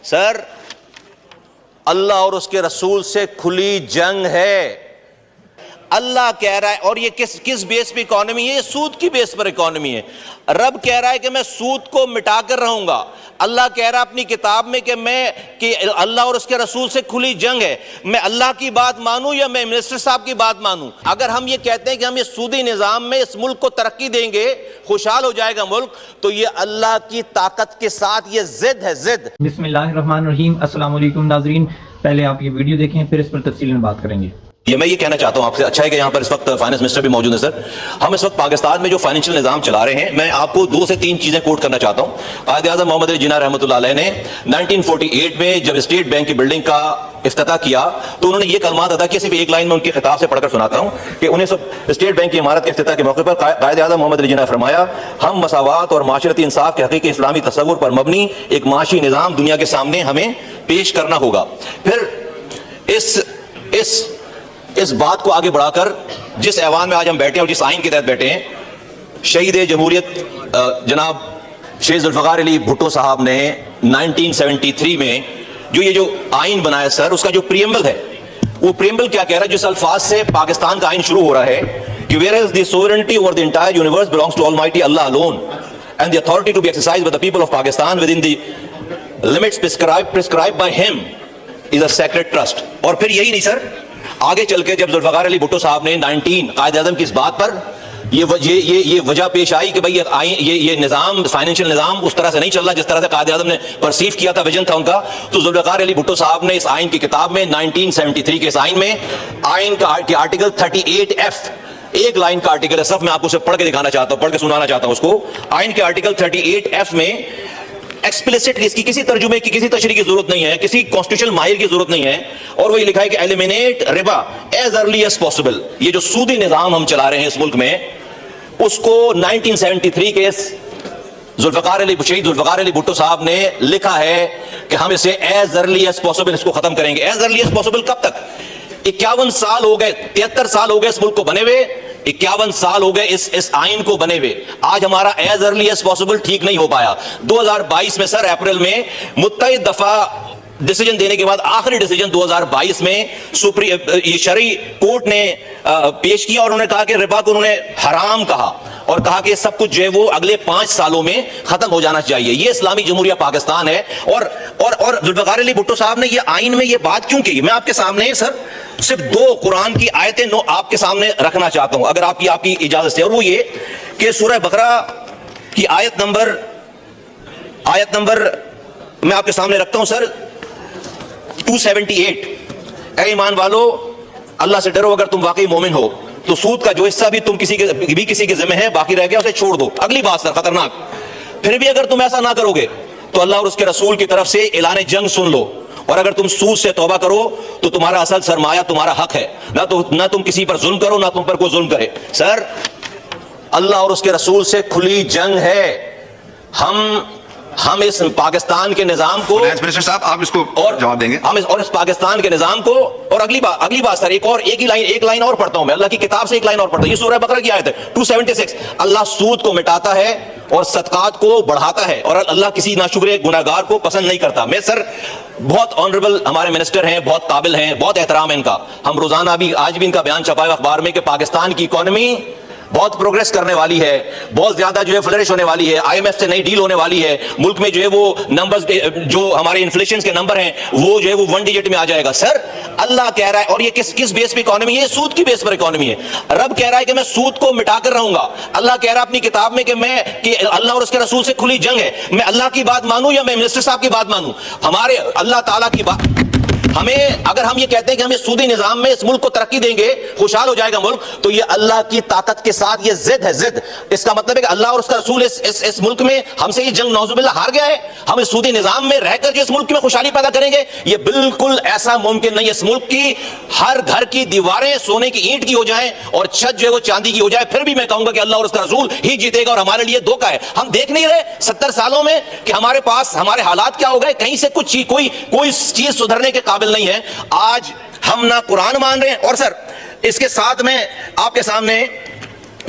سر اللہ اور اس کے رسول سے کھلی جنگ ہے. اللہ کہہ رہا ہے, اور یہ کس بیس پہ اکانومی ہے؟ یہ سود کی بیس پر اکانومی ہے. رب کہہ رہا ہے کہ میں سود کو مٹا کر رہوں گا. اللہ کہہ رہا ہے اپنی کتاب میں کہ اللہ اور اس کے رسول سے کھلی جنگ ہے. میں اللہ کی بات مانوں یا میں منسٹر صاحب کی بات مانوں؟ اگر ہم یہ کہتے ہیں کہ ہم یہ سودی نظام میں اس ملک کو ترقی دیں گے, خوشحال ہو جائے گا ملک, تو یہ اللہ کی طاقت کے ساتھ یہ ضد ہے, ضد. بسم اللہ الرحمن الرحیم. السلام علیکم ناظرین, پہلے آپ یہ ویڈیو دیکھیں پھر اس پر تفصیل میں بات کریں گے. میں یہ کہنا چاہتا ہوں آپ سے, اچھا ہے کہ یہاں پر اس وقت فائنانس منسٹر بھی موجود ہے. سر ہم اس وقت پاکستان میں جو فائنینشیل نظام چلا رہے ہیں, میں آپ کو 2 سے 3 چیزیں کوٹ کرنا چاہتا ہوں. قائد اعظم محمد علی جناح رحمۃ اللہ علیہ نے 1948 میں جب اسٹیٹ بینک کی بلڈنگ کا افتتاح کیا تو انہوں نے یہ کلمات ادا کیے. صرف ایک لائن میں ان کے خطاب سے پڑھ کر سناتا ہوں کہ اسٹیٹ بینک کی عمارت کے افتتاح کے موقع پر قائد اعظم محمد علی جناح نے فرمایا, ہم مساوات اور معاشرتی انصاف کے حقیقی اسلامی تصور پر مبنی ایک معاشی نظام دنیا کے سامنے ہمیں پیش کرنا ہوگا. پھر اس بات کو آگے بڑھا کر جس ایوان میں آج ہم بیٹھے ہیں اور جس آئین کے تحت بیٹھے ہیں, شہید جمہوریت جناب شیخ ذوالفقار علی بھٹو صاحب نے 1973 میں جو آئین بنایا سر, اس کا جو پریمبل ہے, وہ پریمبل کیا کہہ رہا ہے؟ جس الفاظ سے پاکستان کا آئین شروع ہو رہا ہے کہ whereas the sovereignty over the entire universe belongs to Almighty Allah alone and the authority to be exercised by the people of Pakistan within the limits prescribed by him is a sacred trust. اور پھر یہی نہیں سر, آگے چل کے جب ذوالفقار علی بھٹو صاحب نے 19 قائد اعظم کی اس بات پر یہ وجہ پیش آئی کہ بھائی یہ نظام, فائنینشیل نظام اس طرح سے نہیں چل رہا جس طرح سے قائد اعظم نے پرسیو کیا تھا, ویژن تھا ان کا, تو ذوالفقار علی بھٹو صاحب نے اس آئین کی کتاب میں 1973 کے اس آئین میں آئین کا آرٹیکل 38F, ایک لائن کا آرٹیکل ہے, صرف میں آپ کو پڑھ کے دکھانا چاہتا ہوں, پڑھ کے سنانا چاہتا ہوں اس کو. آئین کے آرٹیکل 38F میں ایکسپلیسٹ اس کی کسی ترجمے کی, کسی تشریح کی ضرورت نہیں ہے, کسی کانسٹیٹیوشنل ماہر کی ضرورت نہیں ہے, اور وہ یہ لکھا ہے کہ ایلیمینیٹ ربا ایز ارلی ایز پاسبل. یہ جو سودی نظام ہم چلا رہے ہیں اس ملک میں, اس کو 1973 کے شہید ذوالفقار علی بھٹو صاحب نے لکھا ہے کہ ہم اسے ایز ارلی ایز پاسبل اس کو ختم کریں گے. ایز ارلی ایز پاسبل کب تک؟ 51 سال ہو گئے, 73 سال ہو گئے اس ملک کو بنے ہوئے, 51 سال ہو گئے اس آئین کو بنے ہوئے. آج ہمارا ایز ارلی ایز پاسبل ٹھیک نہیں ہو پایا. 2022 میں سر اپریل میں متعدد دفعہ ڈیسیجن دینے کے بعد آخری ڈیسیجن 2022 میں شرعی کورٹ نے پیش کیا, اور انہوں نے کہا کہ ربا کو انہوں نے حرام کہا, اور کہا کہ سب کچھ جو ہے وہ اگلے 5 سالوں میں ختم ہو جانا چاہیے. یہ اسلامی جمہوریہ پاکستان ہے. اور ذوالفقار علی بھٹو صاحب نے یہ آئین میں یہ بات کیوں کی؟ میں آپ کے سامنے سر صرف 2 قرآن کی آیتیں آپ کے سامنے رکھنا چاہتا ہوں اگر آپ کی اجازت سے, اور وہ یہ کہ سورہ بقرہ کی آیت نمبر میں آپ کے سامنے رکھتا ہوں سر 278. اے ایمان والو, اللہ سے ڈرو اگر تم واقعی مومن ہو, تو سود کا جو حصہ بھی تم کسی کے ذمہ ہے باقی رہ گیا اسے چھوڑ دو. اگلی بات سر خطرناک, پھر بھی اگر تم ایسا نہ کرو گے تو اللہ اور اس کے رسول کی طرف سے اعلان جنگ سن لو, اور اگر تم سود سے توبہ کرو تو تمہارا اصل سرمایہ تمہارا حق ہے, نہ تم کسی پر ظلم کرو, نہ تم پر کوئی ظلم کرے. سر اللہ اور اس کے رسول سے کھلی جنگ ہے. ہم اس پاکستان کے نظام کو, منسٹر صاحب آپ اس کو جواب دیں گے, ہم اس پاکستان کے نظام کو, اور اگلی بات سر ایک لائن اور پڑھتا ہوں میں, اللہ کی کتاب سے ایک لائن اور پڑھتا ہوں. یہ سورہ بقرہ کی آیت ہے 276. اللہ سود کو مٹاتا ہے اور صدقات کو بڑھاتا ہے, اور اللہ کسی ناشکر گناہگار کو پسند نہیں کرتا. میں سر بہت آنریبل ہمارے منسٹر ہیں, بہت قابل ہیں, بہت احترام ہے ان کا. ہم روزانہ بھی آج بھی ان کا بیان چھپا ہے اخبار میں کہ پاکستان کی اکانومی بہت پروگریس کرنے والی ہے, بہت زیادہ جو ہے فلرش ہونے والی ہے, IMF سے نئی ڈیل ہونے والی ہے, ملک میں جو ہے وہ نمبرز جو ہمارے انفلیشن کے نمبر ہیں وہ جو ہے وہ 1 ڈیجٹ میں آ جائے گا. سر اللہ کہہ رہا ہے, اور یہ کس بیس پہ اکانومی ہے؟ یہ سود کی بیس پر اکانومی ہے. رب کہہ رہا ہے کہ میں سود کو مٹا کر رہوں گا. اللہ کہہ رہا ہے اپنی کتاب میں کہ اللہ اور اس کے رسول سے کھلی جنگ ہے. میں اللہ کی بات مانوں یا میں منسٹر صاحب کی بات مانوں؟ ہمارے اللہ تعالیٰ کی بات, اگر ہم یہ کہتے ہیں کہ ہم اس سودی نظام میں اس ملک کو ترقی دیں گے, خوشحال ہو جائے گا ملک, تو یہ اللہ کی طاقت کے ساتھ یہ ضد ہے, ضد. اس کا مطلب ہے کہ اللہ اور اس کا رسول اس ملک میں ہم سے یہ جنگ نعوذ باللہ ہار گیا ہے. ہم اس سودی نظام میں رہ کر جو اس ملک میں خوشحالی پیدا کریں گے, یہ بالکل ایسا ممکن نہیں. اس ملک کی ہر گھر کی دیواریں سونے کی اینٹ کی ہو جائیں اور چھت جو ہے وہ چاندی کی ہو جائے, پھر بھی میں کہوں گا کہ اللہ اور اس کا رسول ہی جیتے گا, اور ہمارے لیے دھوکہ ہے. ہم دیکھ نہیں رہے 70 سالوں میں کہ ہمارے پاس ہمارے حالات کیا ہو گئے, کہیں سے کوئی چیز سدھرنے کے قابل نہیں ہے. آج ہم نہ قرآن مان رہے ہیں, اور سر اس کے ساتھ میں آپ کے سامنے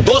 2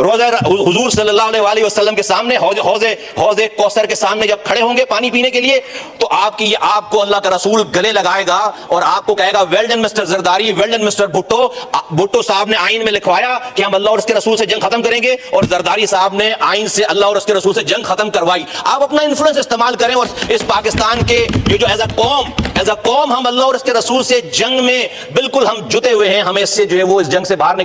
روزہ حضور صلی اللہ علیہ وسلم کے سامنے حوض کوثر کے سامنے جب کھڑے ہوں گے پانی پینے کے لیے تو آپ کو اللہ کا رسول گلے لگائے گا اور آپ کو کہے گا well done mister Zardari, well done mister Bhutto صاحب نے آئین میں لکھوایا کہ ہم اللہ اور اس کے رسول سے جنگ ختم کریں گے، اور زرداری صاحب نے آئین سے اللہ اور اس کے رسول سے جنگ ختم کروائی۔ آپ اپنا انفلوئنس استعمال کریں اور اس پاکستان کے یہ جو ایز اے قوم ہم اللہ اور اس کے رسول سے جنگ میں بالکل ہم جتے ہوئے ہیں، ہمیں اس سے جو ہے وہ اس جنگ سے باہر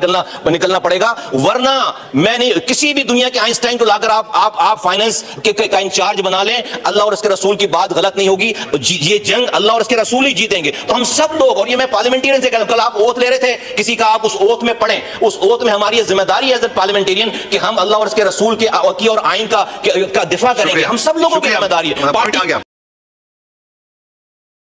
نکلنا پڑے گا، ورنہ میں نہیں کسی بھی دنیا کے آئنسٹائن کو لا کر آپ فائنانس کا انچارج بنا لیں، اللہ اور اس کے رسول کی بات غلط نہیں ہوگی، یہ جنگ اللہ اور اس کے رسول ہی جیتیں گے۔ تو ہم سب لوگ، اور یہ میں پارلیمنٹرین سے کہتا ہوں، کل آپ اوتھ لے رہے تھے کسی کا، آپ اس اوتھ میں پڑھیں، اس اوتھ میں ہماری ذمہ داری ہے ایز اے پارلیمنٹرین کہ ہم اللہ اور اس کے رسول کی اور آئین کا دفاع کریں گے، ہم سب لوگوں کی ذمہ داری ہے۔